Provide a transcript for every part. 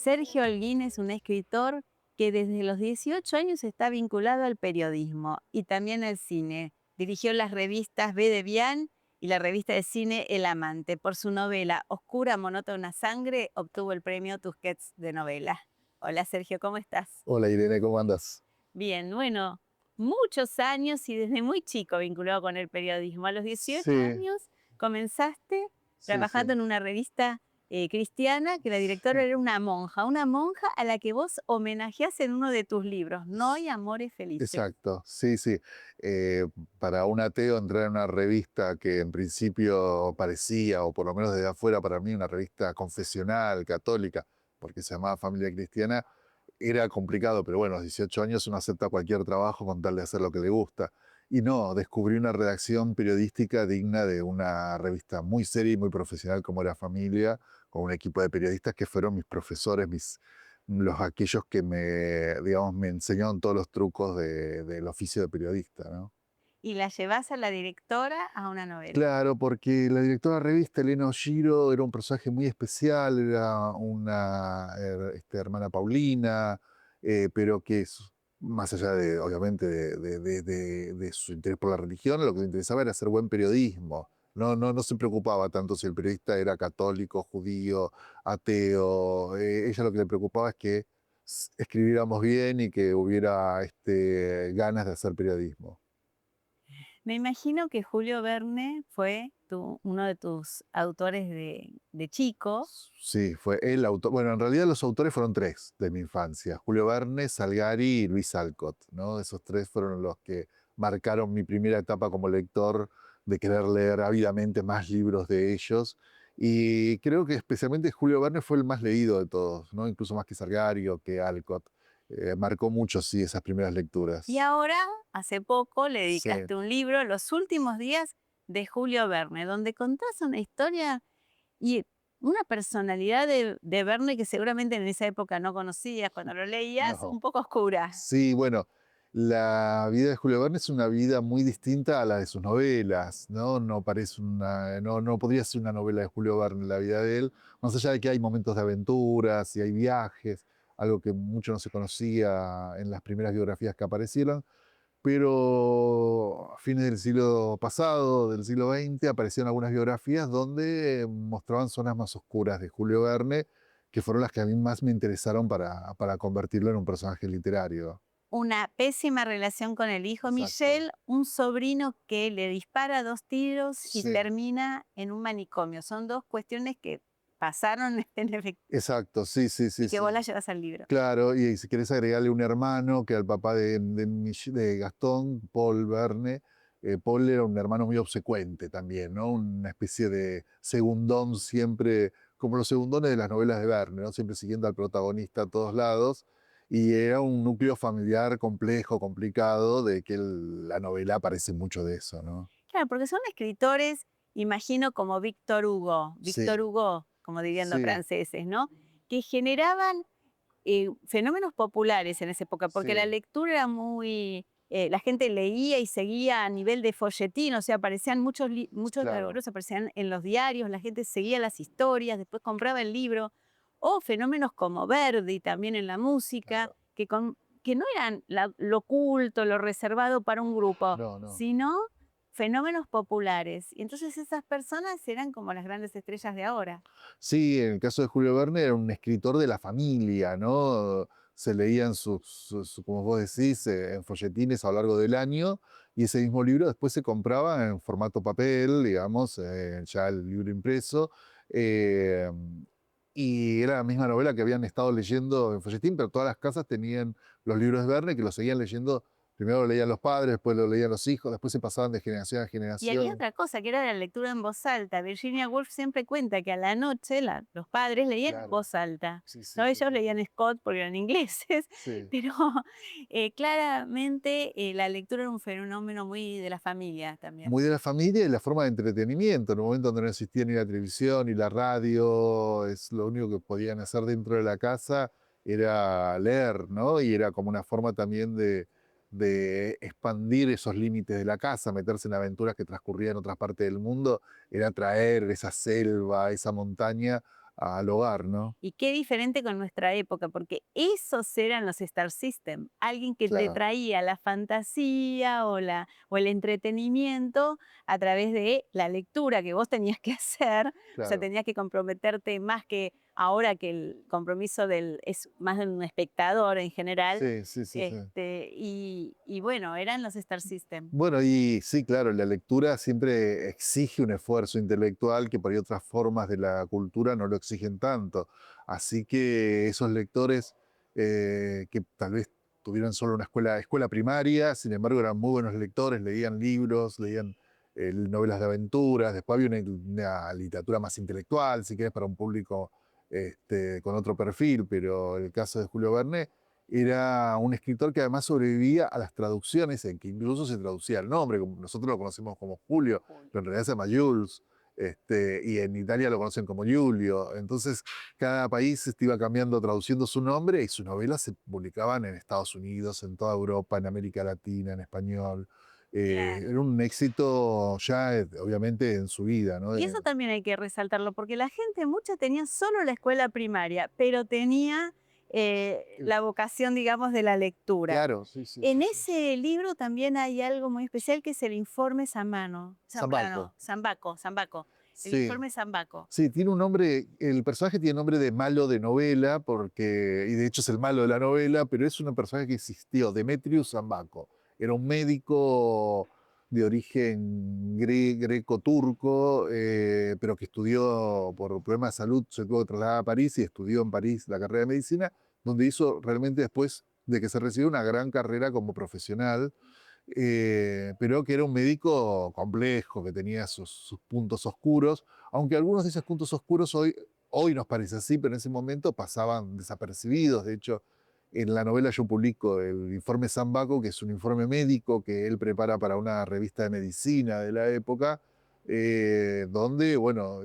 Sergio Holguín es un escritor que desde los 18 años está vinculado al periodismo y también al cine. Dirigió las revistas B de Bian y la revista de cine El Amante. Por su novela Oscura, monótona sangre, obtuvo el premio Tusquets de novela. Hola Sergio, ¿cómo estás? Hola Irene, ¿cómo andas? Bien, bueno, muchos años y desde muy chico vinculado con el periodismo. A los 18 Sí, años comenzaste sí, trabajando sí. en una revista cristiana, que la directora era una monja a la que vos homenajeás en uno de tus libros, No hay amores felices. Exacto, sí, sí. Eh, para un ateo entrar en una revista que en principio parecía, o por lo menos desde afuera para mí, una revista confesional, católica, porque se llamaba Familia Cristiana, era complicado, pero bueno, a los 18 años uno acepta cualquier trabajo con tal de hacer lo que le gusta. Y no, descubrí una redacción periodística digna de una revista muy seria y muy profesional como era Familia, con un equipo de periodistas que fueron mis profesores, aquellos que digamos, me enseñaron todos los trucos del oficio de periodista, ¿no? Y la llevás a la directora a una novela. Claro, porque la directora de la revista, Elena Oshiro, era un personaje muy especial, era una hermana Paulina, pero que más allá de, obviamente, de su interés por la religión, lo que le interesaba era hacer buen periodismo. No se preocupaba tanto si el periodista era católico, judío, ateo. Ella lo que le preocupaba es que escribiéramos bien y que hubiera ganas de hacer periodismo. Me imagino que Julio Verne fue uno de tus autores de chico. Sí, fue el autor. Bueno, en realidad los autores fueron tres de mi infancia: Julio Verne, Salgari y Luis Alcott, ¿no? Esos tres fueron los que marcaron mi primera etapa como lector, de querer leer ávidamente más libros de ellos. Y creo que especialmente Julio Verne fue el más leído de todos, ¿no? Incluso más que Salgari o que Alcott. Marcó mucho, sí, esas primeras Y lecturas. ahora, hace poco, le Sí, dedicaste un libro, Los últimos días de Julio Verne, donde contás una historia y una personalidad de Verne que seguramente en esa época no conocías cuando lo leías, un no. poco oscura. Sí, bueno, la vida de Julio Verne es una vida muy distinta a la de sus novelas, ¿no? No podría ser una novela de Julio Verne la vida de él, más allá de que hay momentos de aventuras y hay viajes, algo que mucho no se conocía en las primeras biografías que aparecieron, pero a fines del siglo pasado, del siglo XX, aparecieron algunas biografías donde mostraban zonas más oscuras de Julio Verne, que fueron las que a mí más me interesaron para convertirlo en un personaje literario. Una pésima relación con el hijo Exacto. Michel, un sobrino que le dispara 2 tiros y Sí, termina en un manicomio. Son dos cuestiones que pasaron en efecto exacto, sí, sí, y sí, que vos sí. las llevas al libro. Claro, y si querés agregarle un hermano, que al papá de Gastón, Paul Verne, Paul era un hermano muy obsecuente también, ¿no? Una especie de segundón siempre, como los segundones de las novelas de Verne, ¿no? Siempre siguiendo al protagonista a todos lados. Y era un núcleo familiar complejo, complicado, de que la novela aparece mucho de eso, ¿no? Claro, porque son escritores, imagino, como Sí, Victor Hugo, como dirían los sí, franceses, ¿no? Que generaban fenómenos populares en esa época, porque la sí, lectura era muy, la gente leía y seguía a nivel de folletín, o sea, aparecían muchos claro, libros, aparecían en los diarios, la gente seguía las historias, después compraba el libro, o fenómenos como Verdi también en la música, claro. que no eran lo culto, lo reservado para un grupo, No, no. sino fenómenos populares. Y entonces esas personas eran como las grandes estrellas de ahora. Sí, en el caso de Julio Verne era un escritor de la familia, ¿no? Se leían como vos decís, en folletines a lo largo del año, y ese mismo libro después se compraba en formato papel, digamos, ya el libro impreso, eh, y era la misma novela que habían estado leyendo en folletín, pero todas las casas tenían los libros de Verne que los seguían leyendo. Primero lo leían los padres, después lo leían los hijos, después se pasaban de generación a Y había generación. otra cosa, que era la lectura en voz alta. Virginia Woolf siempre cuenta que a la noche los padres leían en Claro, voz alta. sí, sí, ¿No? sí, Ellos sí, leían Scott porque eran ingleses, sí. pero claramente la lectura era un fenómeno muy de la familia también. Muy de la familia y la forma de entretenimiento. En un momento donde no existía ni la televisión ni la radio, es lo único que podían hacer dentro de la casa era leer, ¿no? Y era como una forma también de expandir esos límites de la casa, meterse en aventuras que transcurrían en otras partes del mundo, era traer esa selva, esa montaña al hogar, ¿no? Y qué diferente con nuestra época, porque esos eran los Star System, alguien que te Claro, traía la fantasía o el entretenimiento a través de la lectura que vos tenías que hacer, o sea, claro. tenías que comprometerte más que ahora que el compromiso es más de un espectador en general, Sí, sí, sí, sí. y bueno, eran los Star System. Bueno, y sí, claro, la lectura siempre exige un esfuerzo intelectual que por ahí otras formas de la cultura no lo exigen tanto. Así que esos lectores que tal vez tuvieran solo una escuela primaria, sin embargo eran muy buenos lectores, leían libros, leían novelas de aventuras, después había una literatura más intelectual, si querés, para un público con otro perfil, pero el caso de Julio Verne era un escritor que además sobrevivía a las traducciones, en que incluso se traducía el nombre, como nosotros lo conocemos como Julio, pero en realidad se llama Jules, y en Italia lo conocen como Giulio. Entonces, cada país iba cambiando, traduciendo su nombre, y sus novelas se publicaban en Estados Unidos, en toda Europa, en América Latina, en español. Claro. Era un éxito ya, obviamente, en su vida, ¿no? Y eso también hay que resaltarlo, porque la gente, mucha tenía solo la escuela primaria, pero tenía la vocación, digamos, de la lectura. Claro, sí, sí, sí, En sí. ese libro también hay algo muy especial que es el informe Samano. Zambalco. No, Sambaco, Sambaco. El Sí. informe Sambaco. Sí, tiene un nombre, el personaje tiene nombre de malo de novela, y de hecho es el malo de la novela, pero es un personaje que existió, Demetrius Zambaco. Era un médico de origen greco-turco, pero que estudió por problemas de salud, se tuvo que trasladar a París y estudió en París la carrera de medicina, donde hizo realmente después de que se recibió una gran carrera como profesional, pero que era un médico complejo, que tenía sus puntos oscuros, aunque algunos de esos puntos oscuros hoy nos parece así, pero en ese momento pasaban desapercibidos. De hecho, en la novela yo publico el informe Sambaco, que es un informe médico que él prepara para una revista de medicina de la época, donde, bueno,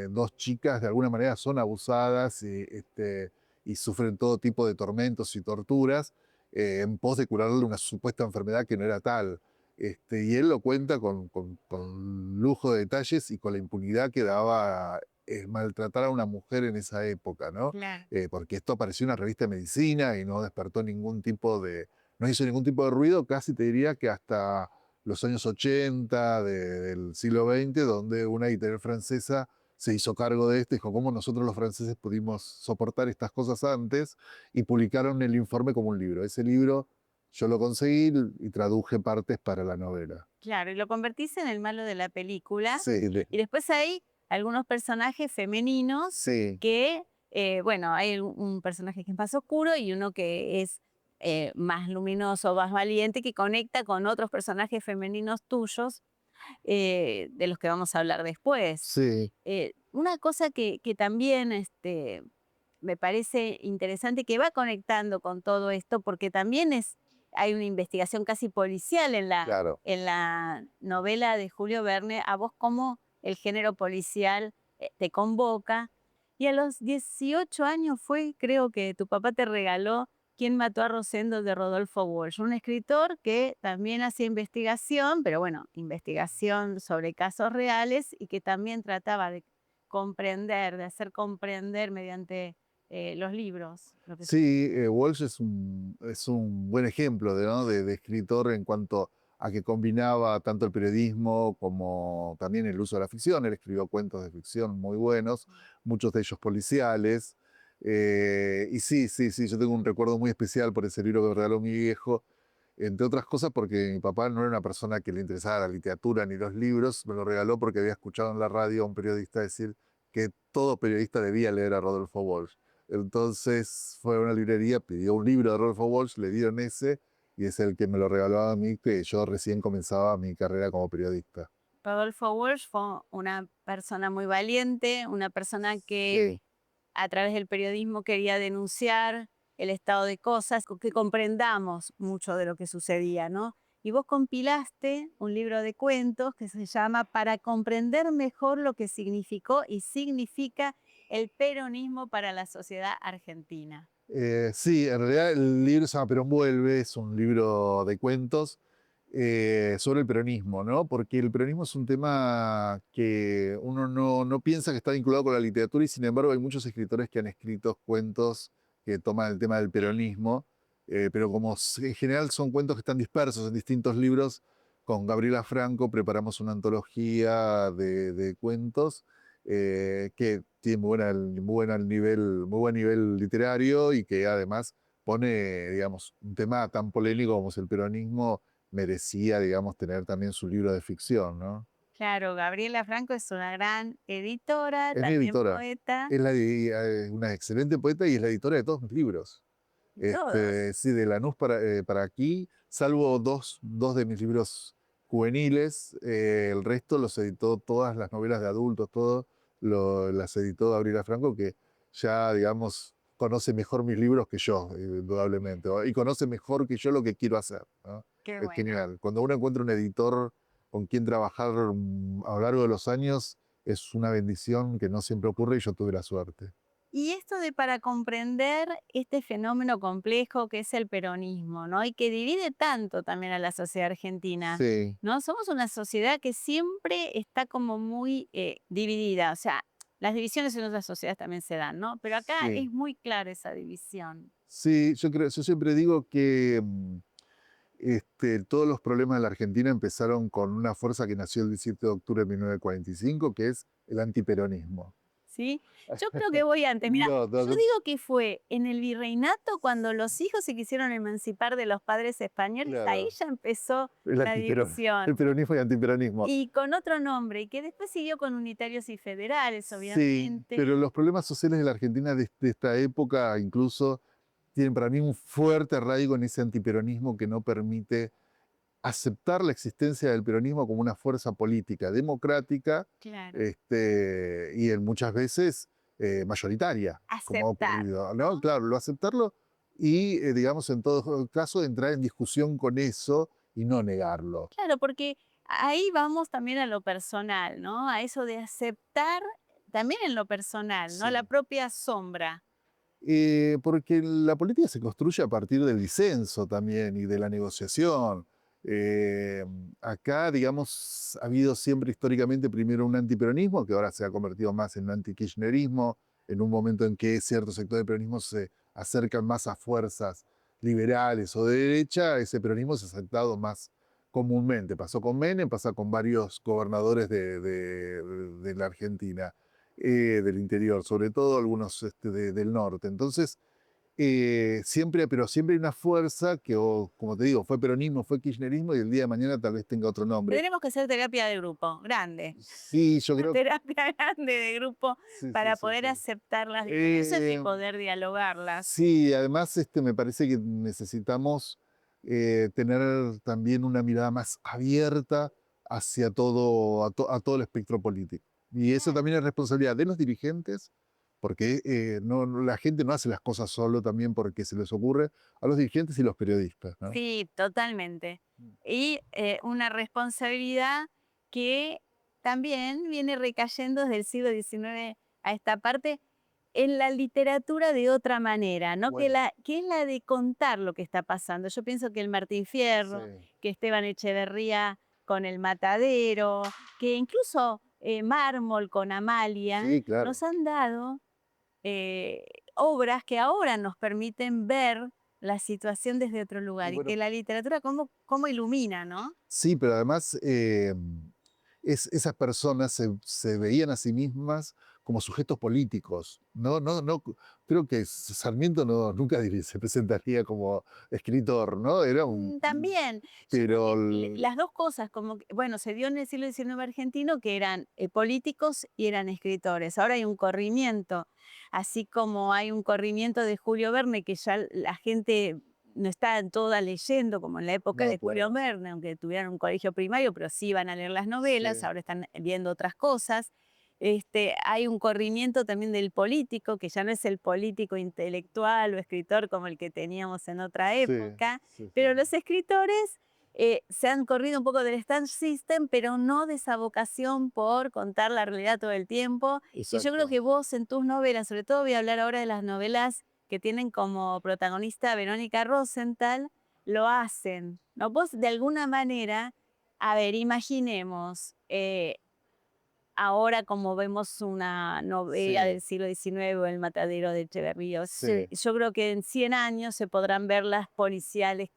dos chicas de alguna manera son abusadas y sufren todo tipo de tormentos y torturas en pos de curarle una supuesta enfermedad que no era tal. Y él lo cuenta con lujo de detalles y con la impunidad que daba maltratar a una mujer en esa época, ¿no? Claro. Porque esto apareció en una revista de medicina y no despertó no hizo ningún tipo de ruido, casi te diría que hasta los años 80 del siglo XX, donde una editorial francesa se hizo cargo de esto y dijo, ¿cómo nosotros los franceses pudimos soportar estas cosas antes? Y publicaron el informe como un libro. Ese libro yo lo conseguí y traduje partes para la novela. Claro, y lo convertís en el malo de la película. Sí, Y después hay algunos personajes femeninos sí, que, bueno, hay un personaje que es más oscuro y uno que es más luminoso, más valiente, que conecta con otros personajes femeninos tuyos, de los que vamos a hablar después. sí, Una cosa que también me parece interesante, que va conectando con todo esto, porque también hay una investigación casi policial claro. en la novela de Julio Verne, a vos cómo el género policial te convoca. Y a los 18 años fue, creo que tu papá te regaló ¿Quién mató a Rosendo?, de Rodolfo Walsh, un escritor que también hacía investigación, pero bueno, investigación sobre casos reales y que también trataba de comprender, de hacer comprender mediante los libros. Lo que Sí, Walsh es un buen ejemplo ¿no? de escritor en cuanto a que combinaba tanto el periodismo como también el uso de la ficción. Él escribió cuentos de ficción muy buenos, muchos de ellos policiales. Y sí, sí, sí, yo tengo un recuerdo muy especial por ese libro que me regaló mi viejo, entre otras cosas porque mi papá no era una persona que le interesara la literatura ni los libros, me lo regaló porque había escuchado en la radio a un periodista decir que todo periodista debía leer a Rodolfo Walsh. Entonces fue a una librería, pidió un libro de Rodolfo Walsh, le dieron ese y es el que me lo regaló a mí, que yo recién comenzaba mi carrera como periodista. Rodolfo Walsh fue una persona muy valiente, una persona que Sí, a través del periodismo quería denunciar el estado de cosas, que comprendamos mucho de lo que sucedía, ¿no? Y vos compilaste un libro de cuentos que se llama Para comprender mejor lo que significó y significa el peronismo para la sociedad argentina. sí, en realidad el libro se llama Perón Vuelve, es un libro de cuentos sobre el peronismo, ¿no? Porque el peronismo es un tema que uno no piensa que está vinculado con la literatura y sin embargo hay muchos escritores que han escrito cuentos que toman el tema del peronismo, pero como en general son cuentos que están dispersos en distintos libros, con Gabriela Franco preparamos una antología de cuentos que tiene muy buen nivel literario y que además pone, digamos, un tema tan polémico como es el peronismo merecía, digamos, tener también su libro de ficción, ¿no? Claro, Gabriela Franco es una gran editora, Es mi también editora, poeta, es una excelente poeta y es la editora de todos mis libros. todos. Sí, de Lanús para aquí, salvo dos de mis libros juveniles, el resto los editó, todas las novelas de adultos, todo las editó Gabriela Franco, que ya, digamos, conoce mejor mis libros que yo, indudablemente, y conoce mejor que yo lo que quiero hacer, ¿no? Qué Es bueno. genial. Cuando uno encuentra un editor con quien trabajar a lo largo de los años, es una bendición que no siempre ocurre y yo tuve la suerte. Y esto de para comprender este fenómeno complejo que es el peronismo, ¿no? Y que divide tanto también a la sociedad argentina, Sí, ¿no? Somos una sociedad que siempre está como muy dividida, o sea, las divisiones en otras sociedades también se dan, ¿no? Pero acá sí. es muy clara esa división. Sí, yo siempre digo que todos los problemas de la Argentina empezaron con una fuerza que nació el 17 de octubre de 1945, que es el antiperonismo. ¿Sí? Yo creo que voy antes. Mira, No, no, yo digo que fue en el virreinato cuando los hijos se quisieron emancipar de los padres españoles, ahí claro, ya empezó el, la el división. peronismo y antiperonismo. Y con otro nombre, y que después siguió con unitarios y federales, Sí, obviamente. pero los problemas sociales de la Argentina de esta época incluso tienen para mí un fuerte arraigo en ese antiperonismo que no permite aceptar la existencia del peronismo como una fuerza política democrática Claro, y en muchas veces mayoritaria, como ha aceptar, ocurrido, ¿no? ¿no? Claro, lo aceptarlo y, digamos, en todo caso, entrar en discusión con eso y no negarlo. Claro, porque ahí vamos también a lo personal, ¿no? A eso de aceptar también en lo personal, ¿no? La Sí. propia sombra. Porque la política se construye a partir del disenso también y de la negociación. Eh, Acá, digamos, ha habido siempre históricamente primero un antiperonismo, que ahora se ha convertido más en un antikirchnerismo, en un momento en que ciertos sectores del peronismo se acercan más a fuerzas liberales o de derecha, ese peronismo es aceptado más comúnmente. Pasó con Menem, pasa con varios gobernadores de la Argentina del interior, sobre todo algunos del norte. Entonces, pero siempre hay una fuerza que, como te digo, fue peronismo, fue kirchnerismo y el día de mañana tal vez tenga otro nombre. Tenemos que hacer terapia de grupo, grande. Sí, yo Una creo que terapia grande de grupo sí, sí, para sí, poder sí. aceptar las diferencias y Eh, poder dialogarlas. sí, además me parece que necesitamos tener también una mirada más abierta hacia a todo el espectro político. Y eso Claro. también es responsabilidad de los dirigentes, porque la gente no hace las cosas solo también porque se les ocurre, a los dirigentes y los periodistas, ¿no? Sí, totalmente. Y una responsabilidad que también viene recayendo desde el siglo XIX a esta parte en la literatura de otra manera, ¿no? Bueno, Que es la de contar lo que está pasando. Yo pienso que el Martín sí, Fierro, que Esteban Echeverría con El Matadero, que incluso Mármol con Amalia, sí, claro. nos han dado eh, obras que ahora nos permiten ver la situación desde otro Y lugar y que bueno, la literatura cómo ilumina, ¿no? sí, pero además esas personas se veían a sí mismas como sujetos políticos. No, creo que Sarmiento nunca se presentaría como escritor, ¿no? Era un... También, yo creo Pero que las dos cosas, como que, bueno, se dio en el siglo XIX argentino que eran políticos y eran escritores. Ahora hay un corrimiento, así como hay un corrimiento de Julio Verne, que ya la gente no está toda leyendo como en la época no, de Julio claro. Verne, aunque tuvieran un colegio primario, pero sí iban a leer las novelas, Sí, ahora están viendo otras cosas. Hay un corrimiento también del político, que ya no es el político intelectual o escritor como el que teníamos en otra sí, época, sí, sí, pero sí. los escritores se han corrido un poco del stand system, pero no de esa vocación por contar la realidad todo el tiempo. Y yo creo Exacto. que vos en tus novelas, sobre todo voy a hablar ahora de las novelas que tienen como protagonista a Verónica Rosenthal, lo hacen, ¿no? Vos de alguna manera, a ver, imaginemos, ahora como vemos una novela Sí, del siglo XIX o El matadero de Echeverría, sí, yo creo que en 100 años se podrán ver las policiales,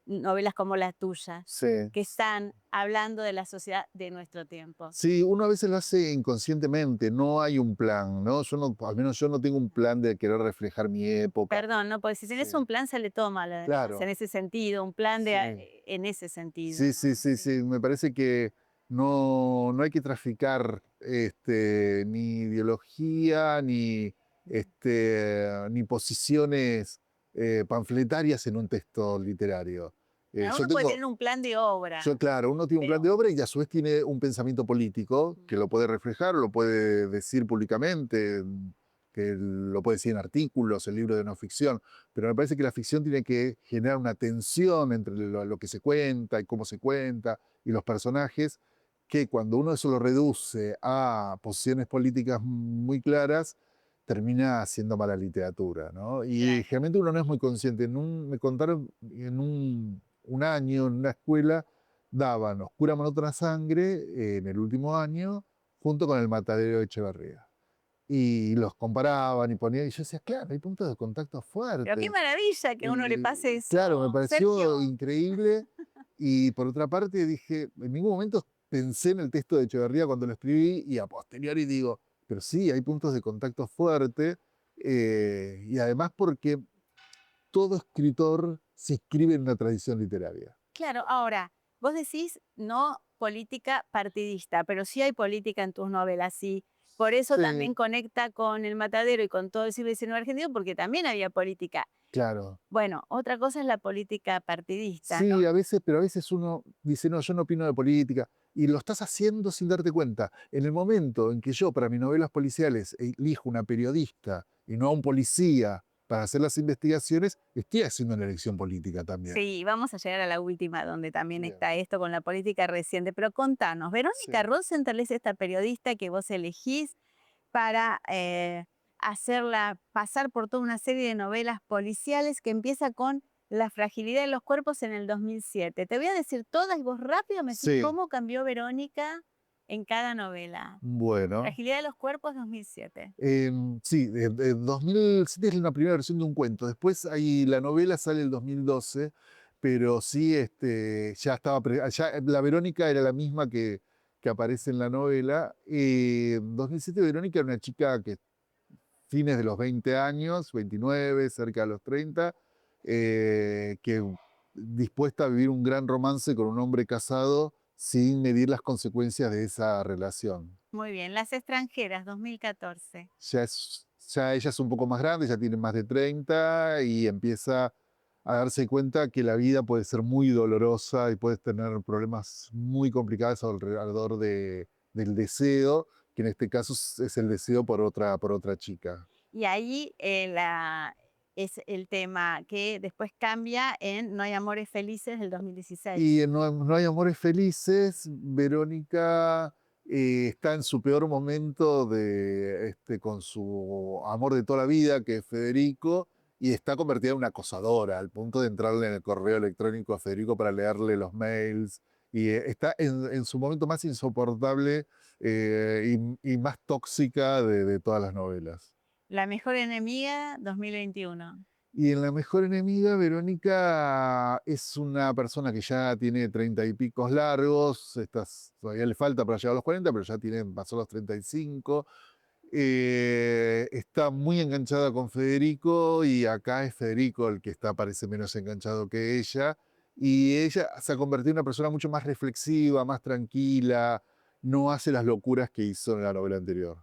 novelas como la tuya, sí. que están hablando de la sociedad de nuestro tiempo. Sí, uno a veces lo hace inconscientemente, no hay un plan, ¿no? Yo no, al menos yo no tengo un plan de querer reflejar mi época. Perdón, ¿no? Porque si Sí, tenés un plan se le toma además, en claro, ese sentido, un plan de, sí. en ese sentido, Sí, sí, ¿no? sí, Sí. sí. Me parece que no hay que traficar ni ideología, ni posiciones panfletarias en un texto literario. Bueno, Yo uno puede tengo, tener un plan de obra, claro, uno tiene un plan pero de obra y a su vez tiene un pensamiento político que lo puede reflejar, lo puede decir públicamente, que lo puede decir en artículos, en libros de no ficción, pero me parece que la ficción tiene que generar una tensión entre lo que se cuenta y cómo se cuenta y los personajes, que cuando uno eso lo reduce a posiciones políticas muy claras, termina siendo mala literatura, ¿no? Y claro. generalmente uno no es muy consciente. Me contaron en un año en una escuela daban Oscura Otra Sangre en el último año junto con El matadero de Echeverría. Y los comparaban y ponían, y yo decía, claro, hay puntos de contacto Pero qué fuertes. maravilla que a uno le pase eso, Claro, me pareció Sergio. increíble. Y por otra parte dije, en ningún momento pensé en el texto de Echeverría cuando lo escribí y a posteriori digo, pero sí, hay puntos de contacto fuerte. Y además porque todo escritor se inscribe en una tradición literaria. Claro, ahora, vos decís no política partidista, pero sí hay política en tus novelas, sí. Por eso Sí, también conecta con El Matadero y con todo el siglo XIX argentino, porque también había política. claro. Bueno, otra cosa es la política partidista, ¿no? Sí, a veces, pero a veces uno dice, no, yo no opino de política, y lo estás haciendo sin darte cuenta. En el momento en que yo, para mis novelas policiales, elijo una periodista y no a un policía para hacer las investigaciones, estoy haciendo una elección política también. Sí, vamos a llegar a la última, donde también Bien, está esto con la política reciente. Pero contanos, sí. Verónica Rosenthal es esta periodista que vos elegís para hacerla pasar por toda una serie de novelas policiales que empieza con La fragilidad de los cuerpos en el 2007. Te voy a decir todas y vos rápido me decís Sí, cómo cambió Verónica en cada novela. bueno. Fragilidad de los cuerpos 2007. Sí, de 2007 es la primera versión de un cuento. Después ahí la novela sale el 2012, pero sí, ya estaba, ya la Verónica era la misma que aparece en la novela. En 2007 Verónica era una chica que fines de los 20 años, 29, cerca de los 30, que dispuesta a vivir un gran romance con un hombre casado sin medir las consecuencias de esa relación. Muy bien, Las extranjeras 2014. Ya ella es un poco más grande, ya tiene más de 30 y empieza a darse cuenta que la vida puede ser muy dolorosa y puedes tener problemas muy complicados alrededor del deseo, que en este caso es el deseo por otra chica. Y ahí es el tema que después cambia en No hay amores felices del 2016. Y en No hay amores felices, Verónica está en su peor momento con su amor de toda la vida, que es Federico, y está convertida en una acosadora, al punto de entrarle en el correo electrónico a Federico para leerle los mails. Y está en su momento más insoportable y más tóxica de todas las novelas. La mejor enemiga 2021. Y en La mejor enemiga, Verónica es una persona que ya tiene 30 y picos largos, todavía le falta para llegar a los 40, pero ya pasó los 35. Está muy enganchada con Federico y acá es Federico el que parece menos enganchado que ella. Y ella se ha convertido en una persona mucho más reflexiva, más tranquila, no hace las locuras que hizo en la novela anterior.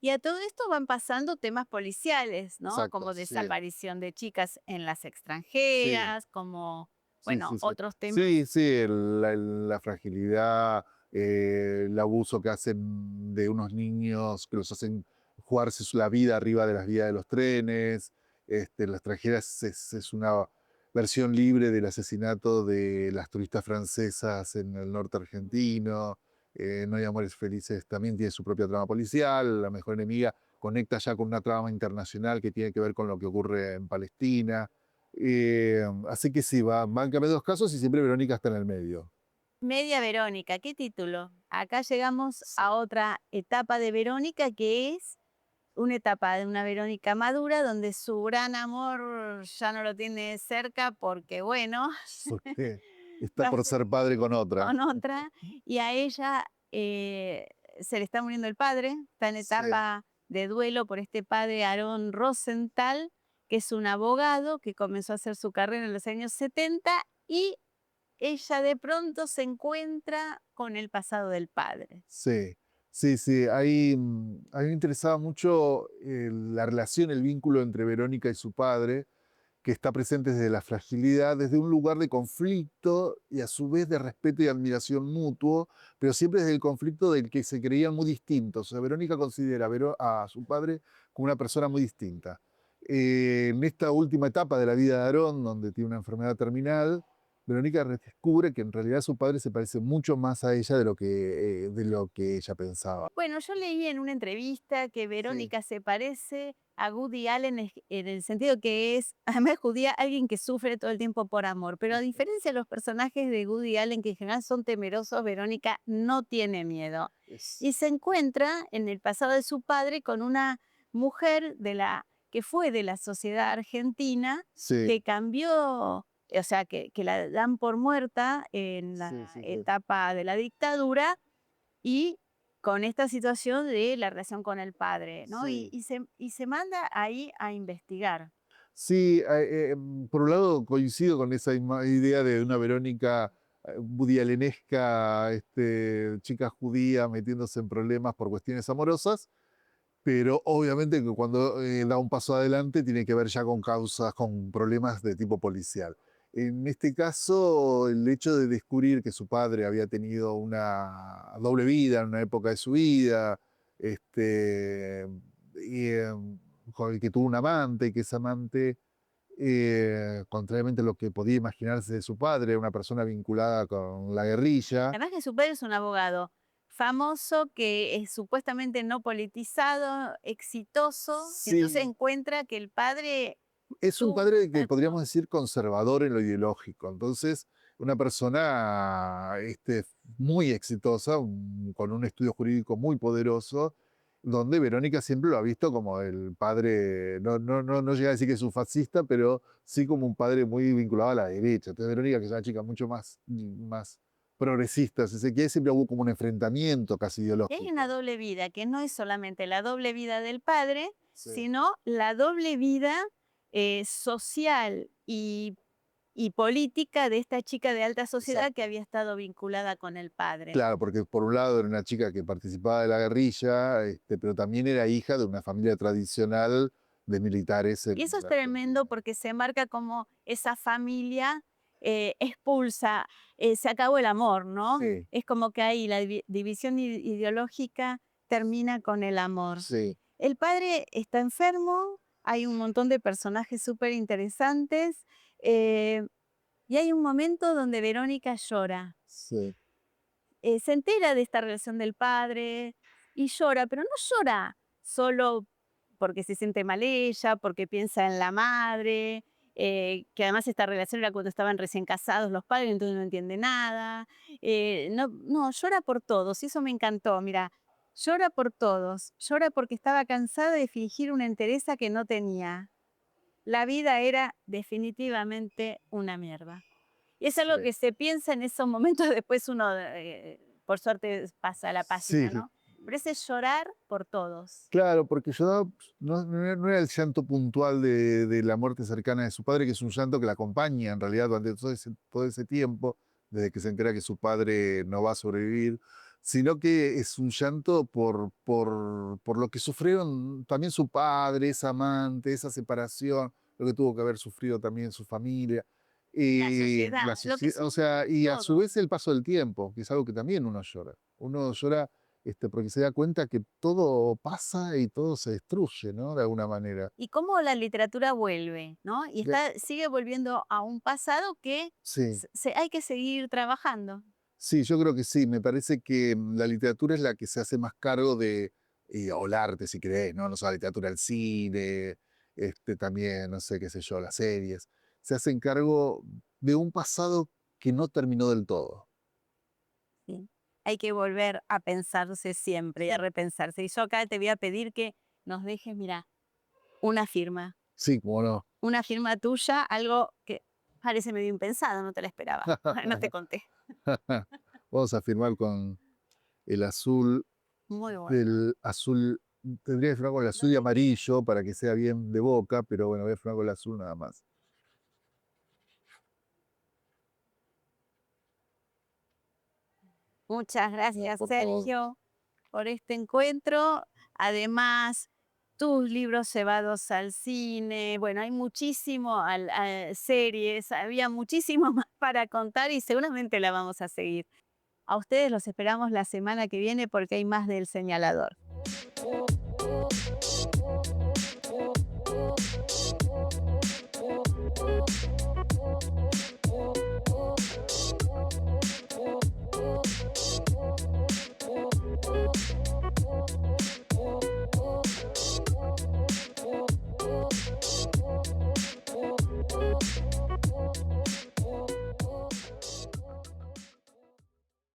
Y a todo esto van pasando temas policiales, ¿no? Exacto, Como sí, desaparición de chicas en las sí. extranjeras, como, Sí, bueno, sí, sí. otros temas. Sí, sí, la fragilidad, el abuso que hacen de unos niños que los hacen jugarse la vida arriba de las vías de los trenes. La extranjera es una versión libre del asesinato de las turistas francesas en el norte argentino. No hay amores felices también tiene su propia trama policial. La mejor enemiga conecta ya con una trama internacional que tiene que ver con lo que ocurre en Palestina. Así que sí, van cambiando los casos y siempre Verónica está en el medio. Media Verónica, ¿qué título? Acá llegamos Sí. a otra etapa de Verónica que es una etapa de una Verónica madura donde su gran amor ya no lo tiene cerca porque, bueno, Porque está va por ser padre con otra. con otra y a ella se le está muriendo el padre, está en Sí, etapa de duelo por este padre Aarón Rosenthal, que es un abogado que comenzó a hacer su carrera en los años 70 y ella de pronto se encuentra con el pasado del padre. sí, sí, sí. Ahí, a mí me interesaba mucho la relación, el vínculo entre Verónica y su padre, que está presente desde la fragilidad, desde un lugar de conflicto y a su vez de respeto y admiración mutuo, pero siempre desde el conflicto del que se creían muy distintos. O sea, Verónica considera a su padre como una persona muy distinta. En esta última etapa de la vida de Aarón, donde tiene una enfermedad terminal, Verónica descubre que en realidad su padre se parece mucho más a ella de lo que ella pensaba. Bueno, yo leí en una entrevista que Sí, Verónica se parece a Woody Allen en el sentido que es, además de judía, alguien que sufre todo el tiempo por amor. Pero a diferencia de los personajes de Woody Allen, que en general son temerosos, Verónica no tiene miedo. es, Y se encuentra en el pasado de su padre con una mujer que fue de la sociedad argentina, sí, que cambió, o sea, que la dan por muerta en sí, la sí, sí. etapa de la dictadura y con esta situación de la relación con el padre, ¿no? Sí. Y se manda ahí a investigar. Sí, por un lado coincido con esa idea de una Verónica Woody Allenesca, chica judía metiéndose en problemas por cuestiones amorosas, pero obviamente que cuando da un paso adelante tiene que ver ya con causas, con problemas de tipo policial. En este caso, el hecho de descubrir que su padre había tenido una doble vida en una época de su vida, este, y, con el que tuvo un amante, y que ese amante contrariamente a lo que podía imaginarse de su padre, una persona vinculada con la guerrilla. Además que su padre es un abogado famoso que es supuestamente no politizado, exitoso, y entonces Sí, encuentra que el padre es un tuvo padre que todo. podríamos decir conservador en lo ideológico. Entonces, una persona muy exitosa, con un estudio jurídico muy poderoso, donde Verónica siempre lo ha visto como el padre, no llega a decir que es un fascista, pero sí como un padre muy vinculado a la derecha. Entonces, Verónica, que es una chica mucho más progresista, si se quiere, siempre hubo como un enfrentamiento casi Y hay una ideológico. doble vida, que no es solamente la doble vida del padre, Sí. sino la doble vida social y política de esta chica de alta sociedad que Exacto. había estado vinculada con el padre. Claro, porque por un lado era una chica que participaba de la guerrilla, pero también era hija de una familia tradicional de militares Y eso en es la tremendo Argentina. porque se marca como esa familia expulsa, se acabó el amor, ¿no? Sí, Es como que ahí la división ideológica termina con el amor. sí, El padre está enfermo, hay un montón de personajes súper interesantes y hay un momento donde Verónica llora. sí, Se entera de esta relación del padre y llora, pero no llora solo porque se siente mal ella, porque piensa en la madre, que además esta relación era cuando estaban recién casados los padres, entonces no entiende nada. No, no, llora por todos, y eso me encantó, mira, llora por todos, llora porque estaba cansada de fingir una entereza que no tenía. La vida era definitivamente una mierda. Y es algo sí. que se piensa en esos momentos, después uno, por suerte, pasa la página, Sí, ¿no? Pero ese llorar por todos. claro, porque yo no era el llanto puntual de la muerte cercana de su padre, que es un llanto que la acompaña en realidad durante todo ese tiempo, desde que se entera que su padre no va a sobrevivir, sino que es un llanto por lo que sufrieron también su padre, esa amante, esa separación, lo que tuvo que haber sufrido también su familia. La Y sociedad, la lo que o sea, sufrimos y a su todos. vez el paso del tiempo, que es algo que también uno llora. Uno llora porque se da cuenta que todo pasa y todo se destruye, ¿no? De alguna manera. Y cómo la literatura vuelve, ¿no? Y De- sigue volviendo a un pasado que Sí, hay que seguir trabajando. sí, yo creo que sí. Me parece que la literatura es la que se hace más cargo o el arte, si querés, ¿no? No solo la literatura, el cine, también, no sé, qué sé yo, las series. se hacen cargo de un pasado que no terminó del todo. Sí. Hay que volver a pensarse siempre y a repensarse. Y yo acá te voy a pedir que nos dejes, mira, Sí, cómo no. una firma tuya, algo que parece medio impensado, no te la esperaba, no te conté. Vamos a firmar con el azul Muy bueno. del azul. Tendría que firmar con el azul y amarillo para que sea bien de Boca, pero bueno, voy a firmar con el azul nada más. Muchas gracias, Por favor. Sergio, por este encuentro. Además, tus libros llevados al cine, bueno, hay muchísimo, series, había muchísimo más para contar y seguramente la vamos a seguir. A ustedes los esperamos la semana que viene porque hay más del Señalador.